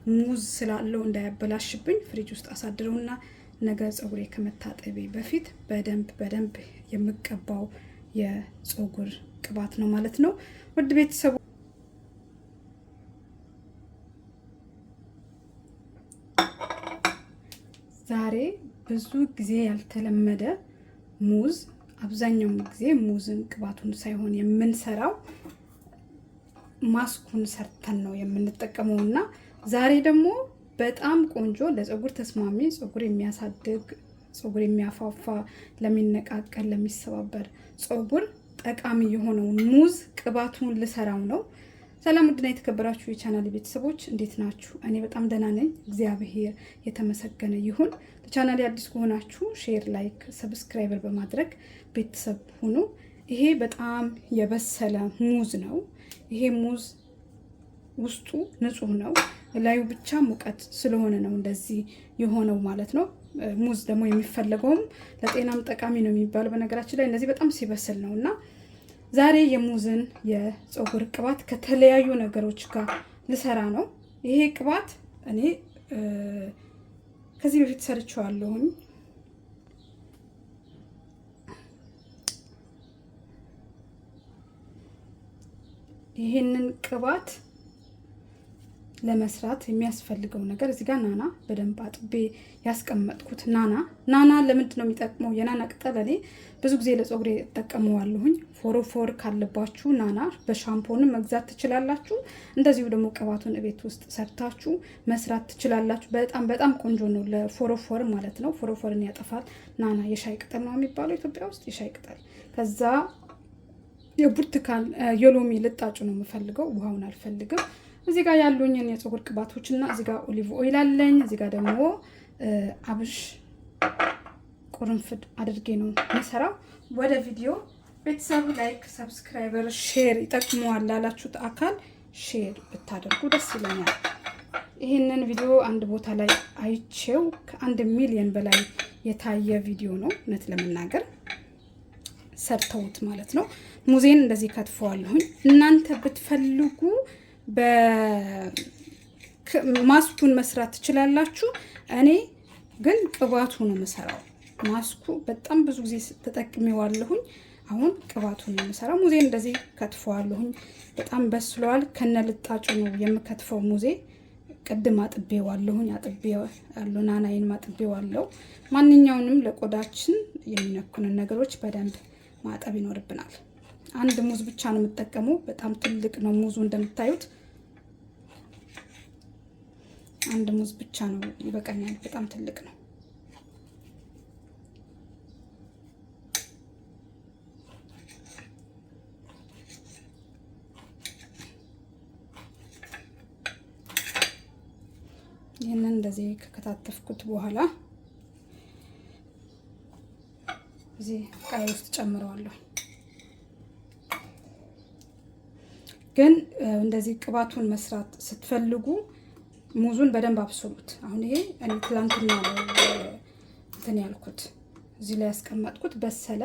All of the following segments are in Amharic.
ሙዝ ስላለው እንዳያበላሽብኝ ፍሪጅ ውስጥ አሳድረውና ነገ ፀጉሬ ከመታጠቤ በፊት በደንብ የምቀባው የፀጉር ቅባት ነው ማለት ነው። ውድ ቤተሰቡ ዛሬ ብዙ ጊዜ ያልተለመደ ሙዝ፣ አብዛኛውን ጊዜ ሙዝን ቅባቱን ሳይሆን የምንሰራው ማስኩን ሰርተን ነው የምንጠቀመውና ዛሬ ደግሞ በጣም ቆንጆ ለፀጉር ተስማሚ፣ ፀጉር የሚያሳድግ፣ ፀጉር የሚያፋፋ፣ ለሚነቃቀል፣ ለሚሰባበር ፀጉር ጠቃሚ የሆነውን ሙዝ ቅባቱን ልሰራው ነው። ሰላም ውድና የተከበራችሁ የቻናል ቤተሰቦች እንዴት ናችሁ? እኔ በጣም ደህና ነኝ፣ እግዚአብሔር የተመሰገነ ይሁን። ለቻናሌ አዲስ ከሆናችሁ ሼር፣ ላይክ፣ ሰብስክራይበር በማድረግ ቤተሰብ ሁኑ። ይሄ በጣም የበሰለ ሙዝ ነው። ይሄ ሙዝ ውስጡ ንጹህ ነው። ላዩ ብቻ ሙቀት ስለሆነ ነው እንደዚህ የሆነው ማለት ነው። ሙዝ ደግሞ የሚፈለገውም ለጤናም ጠቃሚ ነው የሚባለው በነገራችን ላይ እንደዚህ በጣም ሲበስል ነውና ዛሬ የሙዝን የፀጉር ቅባት ከተለያዩ ነገሮች ጋር ልሰራ ነው። ይሄ ቅባት እኔ ከዚህ በፊት ሰርቼዋለሁኝ። ይሄንን ቅባት ለመስራት የሚያስፈልገው ነገር እዚህ ጋር ናና በደንብ አጥቤ ያስቀመጥኩት ናና ለምንድን ነው የሚጠቅመው? የናና ቅጠል እኔ ብዙ ጊዜ ለፀጉሬ እጠቀመዋለሁኝ። ፎሮፎር ካለባችሁ ናና በሻምፖንም መግዛት ትችላላችሁ። እንደዚሁ ደግሞ ቅባቱን ቤት ውስጥ ሰርታችሁ መስራት ትችላላችሁ። በጣም ቆንጆ ነው ለፎሮፎር ማለት ነው። ፎሮፎርን ያጠፋል። ናና የሻይ ቅጠል ነው የሚባለው ኢትዮጵያ ውስጥ የሻይ ቅጠል። ከዛ የብርቱካን የሎሚ ልጣጩ ነው የምፈልገው፣ ውሃውን አልፈልግም። እዚህ ጋር ያሉኝን የፀጉር ቅባቶችና እዚህ ጋር ኦሊቭ ኦይል አለኝ። እዚህ ጋር ደግሞ አብሽ ቁርንፍድ አድርጌ ነው የምሰራው። ወደ ቪዲዮ ቤተሰቡ ላይክ፣ ሰብስክራይበር፣ ሼር ይጠቅመዋል ላላችሁት አካል ሼር ብታደርጉ ደስ ይለኛል። ይህንን ቪዲዮ አንድ ቦታ ላይ አይቼው ከ1 ሚሊዮን በላይ የታየ ቪዲዮ ነው። እውነት ለመናገር ሰርተውት ማለት ነው። ሙዜን እንደዚህ ከትፈዋለሁኝ። እናንተ ብትፈልጉ በማስኩን መስራት ትችላላችሁ። እኔ ግን ቅባቱ ነው የምሰራው። ማስኩ በጣም ብዙ ጊዜ ተጠቅሜዋለሁኝ። አሁን ቅባቱን ነው የምሰራው። ሙዜን እንደዚህ ከትፈዋለሁኝ። በጣም በስሏል። ከነልጣጩ ነው የምከትፈው። ሙዜ ቅድም አጥቤዋለሁኝ። አጥቤዋለሁ፣ ናናዬን አጥቤዋለሁ። ማንኛውንም ለቆዳችን የሚነኩንን ነገሮች በደንብ ማጠብ ይኖርብናል። አንድ ሙዝ ብቻ ነው የምጠቀመው። በጣም ትልቅ ነው ሙዙ እንደምታዩት። አንድ ሙዝ ብቻ ነው ይበቃኛል። በጣም ትልቅ ነው። ይህንን እንደዚህ ከከታተፍኩት በኋላ እዚህ ቃይ ውስጥ ጨምረዋለሁ። ግን እንደዚህ ቅባቱን መስራት ስትፈልጉ ሙዙን በደንብ አብስሉት። አሁን ይሄ እኔ ትላንትና ነው እንትን ያልኩት እዚህ ላይ ያስቀመጥኩት በሰለ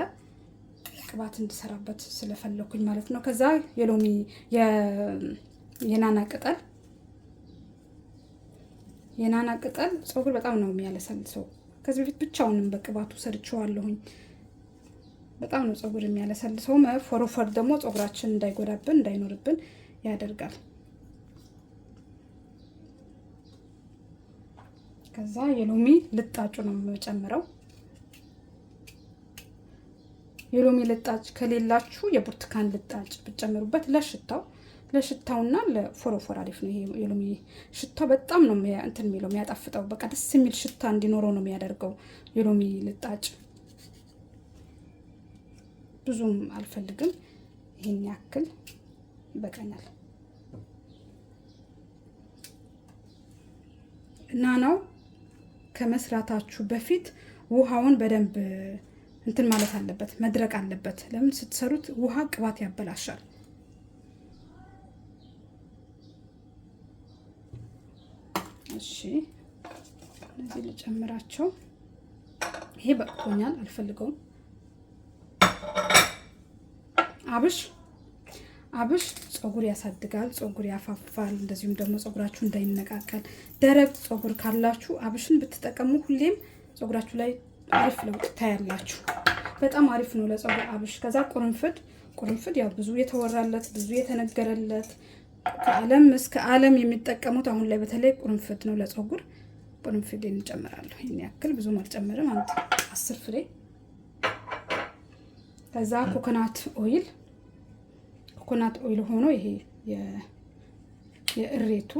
ቅባት እንድሰራበት ስለፈለኩኝ ማለት ነው። ከዛ የሎሚ የናና ቅጠል ፀጉር በጣም ነው የሚያለሰልሰው። ከዚህ በፊት ብቻውንም በቅባቱ ሰርቼዋለሁኝ። በጣም ነው ፀጉር የሚያለሰልሰው። ፎሮፎር ደግሞ ፀጉራችን እንዳይጎዳብን እንዳይኖርብን ያደርጋል። ከዛ የሎሚ ልጣጩ ነው የምጨምረው። የሎሚ ልጣጭ ከሌላችሁ የብርቱካን ልጣጭ ብትጨምሩበት ለሽታውና ለፎሮፎር አሪፍ ነው። ይሄ የሎሚ ሽታው በጣም ነው እንትን የሚለው የሚያጣፍጠው። በቃ ደስ የሚል ሽታ እንዲኖረው ነው የሚያደርገው የሎሚ ልጣጭ። ብዙም አልፈልግም፣ ይሄን ያክል ይበቃኛል። ናናው ከመስራታችሁ በፊት ውሃውን በደንብ እንትን ማለት አለበት፣ መድረቅ አለበት። ለምን ስትሰሩት ውሃ ቅባት ያበላሻል። እሺ እዚህ ልጨምራቸው። ይሄ በቅቶኛል፣ አልፈልገውም። አብሽ ፀጉር ያሳድጋል፣ ፀጉር ያፋፋል። እንደዚሁም ደግሞ ፀጉራችሁ እንዳይነቃቀል ደረቅ ፀጉር ካላችሁ አብሽን ብትጠቀሙ ሁሌም ፀጉራችሁ ላይ አሪፍ ለውጥ ታያላችሁ። በጣም አሪፍ ነው ለፀጉር አብሽ። ከዛ ቁርንፍድ ያው ብዙ የተወራለት ብዙ የተነገረለት ከዓለም እስከ ዓለም የሚጠቀሙት አሁን ላይ በተለይ ቁርንፍድ ነው ለፀጉር። ቁርንፍድ እንጨምራለሁ። ይሄን ያክል ብዙም አልጨምርም፣ 10 ፍሬ። ከዛ ኮኮናት ኦይል ሆኖ ይሄ የእሬቱ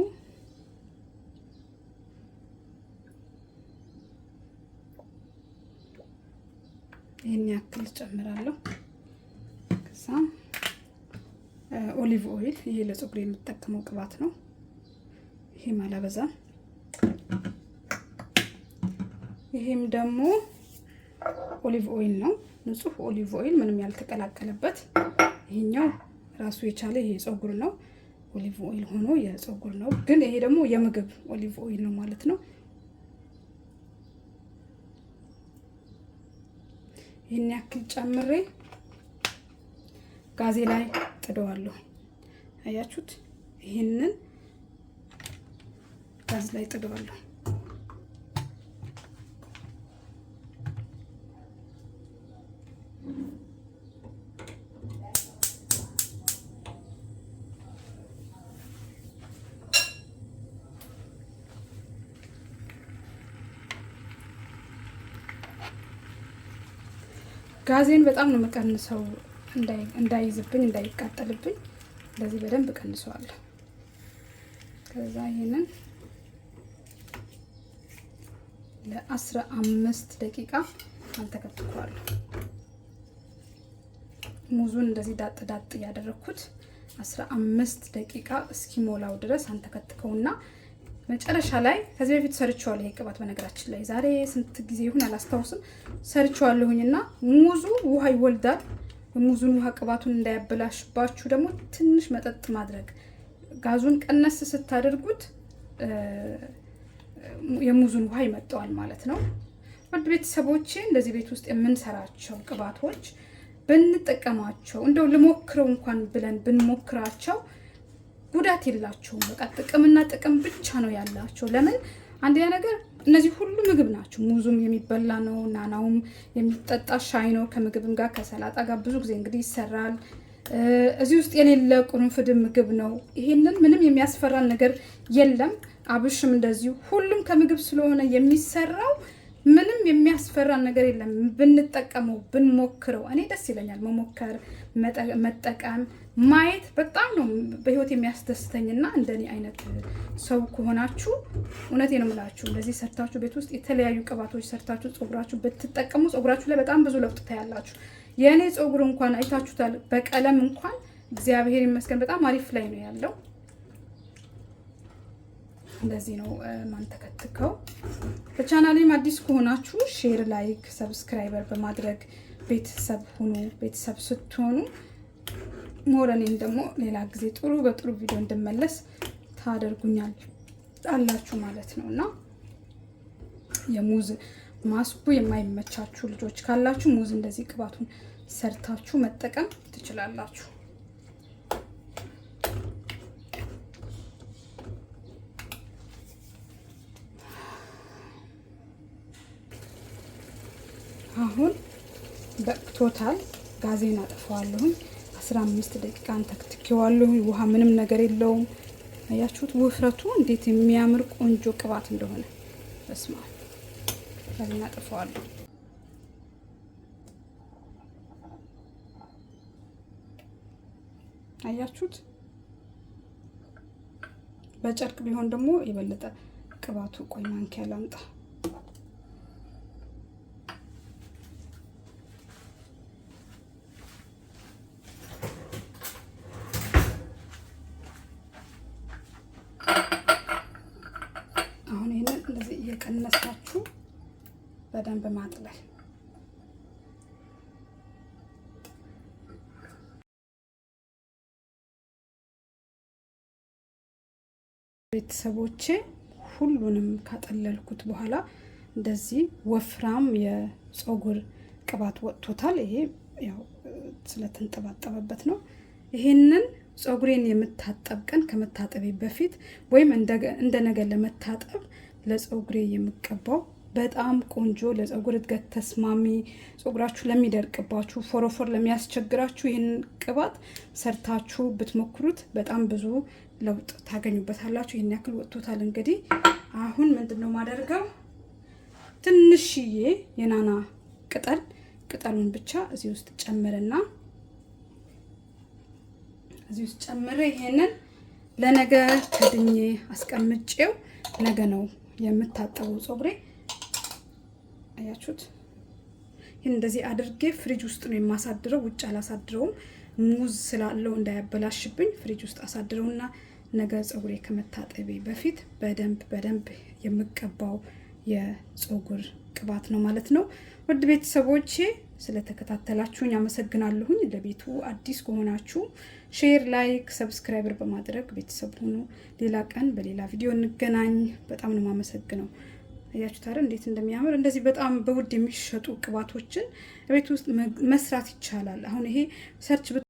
ይሄን ያክል ጨምራለሁ። ከዛ ኦሊቭ ኦይል፣ ይሄ ለፀጉር የምጠቀመው ቅባት ነው። ይሄ ማላበዛ። ይሄም ደግሞ ኦሊቭ ኦይል ነው፣ ንጹህ ኦሊቭ ኦይል ምንም ያልተቀላቀለበት። ይሄኛው ራሱ የቻለ ይሄ ፀጉር ነው፣ ኦሊቭ ኦይል ሆኖ የፀጉር ነው። ግን ይሄ ደግሞ የምግብ ኦሊቭ ኦይል ነው ማለት ነው። ይሄን ያክል ጨምሬ ጋዜ ላይ ጥደዋለሁ። አያችሁት? ይሄንን ጋዝ ላይ ጥደዋለሁ። ጋዜን በጣም ነው መቀንሰው፣ እንዳይዝብኝ እንዳይቃጠልብኝ። እንደዚህ በደንብ ቀንሰዋለሁ። ከዛ ይሄንን ለ15 ደቂቃ አንተከትኳለሁ። ሙዙን እንደዚህ ዳጥ ያደረኩት 15 ደቂቃ እስኪሞላው ድረስ አንተከትከውና መጨረሻ ላይ ከዚህ በፊት ሰርቻለሁ። ይሄ ቅባት በነገራችን ላይ ዛሬ ስንት ጊዜ ይሁን አላስታውስም ሰርቻለሁኝና ሙዙ ውሃ ይወልዳል። ሙዙን ውሃ ቅባቱን እንዳያበላሽባችሁ ደግሞ ትንሽ መጠጥ ማድረግ፣ ጋዙን ቀነስ ስታደርጉት የሙዙን ውሃ ይመጣዋል ማለት ነው። ወድ ቤተሰቦቼ እንደዚህ ቤት ውስጥ የምንሰራቸው ቅባቶች ብንጠቀማቸው እንደው ልሞክረው እንኳን ብለን ብንሞክራቸው ጉዳት የላቸውም። በቃ ጥቅምና ጥቅም ብቻ ነው ያላቸው። ለምን? አንደኛ ነገር እነዚህ ሁሉ ምግብ ናቸው። ሙዙም የሚበላ ነው፣ ናናውም የሚጠጣ ሻይ ነው። ከምግብም ጋር ከሰላጣ ጋር ብዙ ጊዜ እንግዲህ ይሰራል። እዚህ ውስጥ የሌለ ቁርንፍድ ምግብ ነው። ይሄንን ምንም የሚያስፈራን ነገር የለም። አብሽም እንደዚሁ ሁሉም ከምግብ ስለሆነ የሚሰራው ምንም የሚያስፈራን ነገር የለም። ብንጠቀመው ብንሞክረው እኔ ደስ ይለኛል። መሞከር፣ መጠቀም፣ ማየት በጣም ነው በህይወት የሚያስደስተኝና እንደኔ አይነት ሰው ከሆናችሁ እውነቴ ነው የምላችሁ እንደዚህ ሰርታችሁ ቤት ውስጥ የተለያዩ ቅባቶች ሰርታችሁ ፀጉራችሁ ብትጠቀሙ ፀጉራችሁ ላይ በጣም ብዙ ለውጥ ታያላችሁ። የኔ ፀጉር እንኳን አይታችሁታል። በቀለም እንኳን እግዚአብሔር ይመስገን በጣም አሪፍ ላይ ነው ያለው። እንደዚህ ነው ማንተከትከው። በቻናሌም አዲስ ከሆናችሁ ሼር፣ ላይክ፣ ሰብስክራይበር በማድረግ ቤተሰብ ሁኑ። ቤተሰብ ስትሆኑ ሞረኔን ደግሞ ሌላ ጊዜ በጥሩ ቪዲዮ እንድመለስ ታደርጉኛል አላችሁ ማለት ነውና የሙዝ ማስኩ የማይመቻችሁ ልጆች ካላችሁ ሙዝ እንደዚህ ቅባቱን ሰርታችሁ መጠቀም ትችላላችሁ። አሁን በቶታል ጋዜን አጥፈዋለሁ። 15 ደቂቃ አንተክትኬዋለሁ። ውሃ ምንም ነገር የለውም። አያችሁት ውፍረቱ እንዴት የሚያምር ቆንጆ ቅባት እንደሆነ። በስማ ጋዜን አጥፈዋለሁ። አያችሁት በጨርቅ ቢሆን ደግሞ የበለጠ ቅባቱ ቆይ ማንኪያ ላምጣ። አሁን ይሄንን እንደዚህ እየቀነሳችሁ በደንብ ማጥለል። ቤተሰቦቼ ሁሉንም ካጠለልኩት በኋላ እንደዚህ ወፍራም የፀጉር ቅባት ወጥቶታል። ይሄ ያው ስለተንጠባጠበበት ነው። ይሄንን ፀጉሬን የምታጠብ ቀን ከመታጠቤ በፊት ወይም እንደ ነገ ለመታጠብ ለፀጉሬ የምቀባው በጣም ቆንጆ ለፀጉር እድገት ተስማሚ ፀጉራችሁ ለሚደርቅባችሁ ፎሮፎር ለሚያስቸግራችሁ ይህን ቅባት ሰርታችሁ ብትሞክሩት በጣም ብዙ ለውጥ ታገኙበታላችሁ። ይህን ያክል ወጥቶታል። እንግዲህ አሁን ምንድነው ማደርገው ትንሽዬ የናና ቅጠሉን ብቻ እዚህ ውስጥ ጨምርና እዚህ ውስጥ ጨምሬ ይሄንን ለነገ ከድኜ አስቀምጬው ነገ ነው የምታጠበው ፀጉሬ። አያችሁት? ይሄን እንደዚህ አድርጌ ፍሪጅ ውስጥ ነው የማሳድረው፣ ውጭ አላሳድረውም። ሙዝ ስላለው እንዳያበላሽብኝ ፍሪጅ ውስጥ አሳድረውና ነገ ፀጉሬ ከመታጠቤ በፊት በደንብ የምቀባው የፀጉር ቅባት ነው ማለት ነው። ውድ ቤተሰቦቼ ስለተከታተላችሁኝ አመሰግናለሁኝ። ለቤቱ አዲስ ከሆናችሁ ሼር፣ ላይክ፣ ሰብስክራይበር በማድረግ ቤተሰብ ሁኑ። ሌላ ቀን በሌላ ቪዲዮ እንገናኝ። በጣም ነው የማመሰግነው። አያችሁት አይደል እንዴት እንደሚያምር። እንደዚህ በጣም በውድ የሚሸጡ ቅባቶችን ቤት ውስጥ መስራት ይቻላል። አሁን ይሄ ሰርች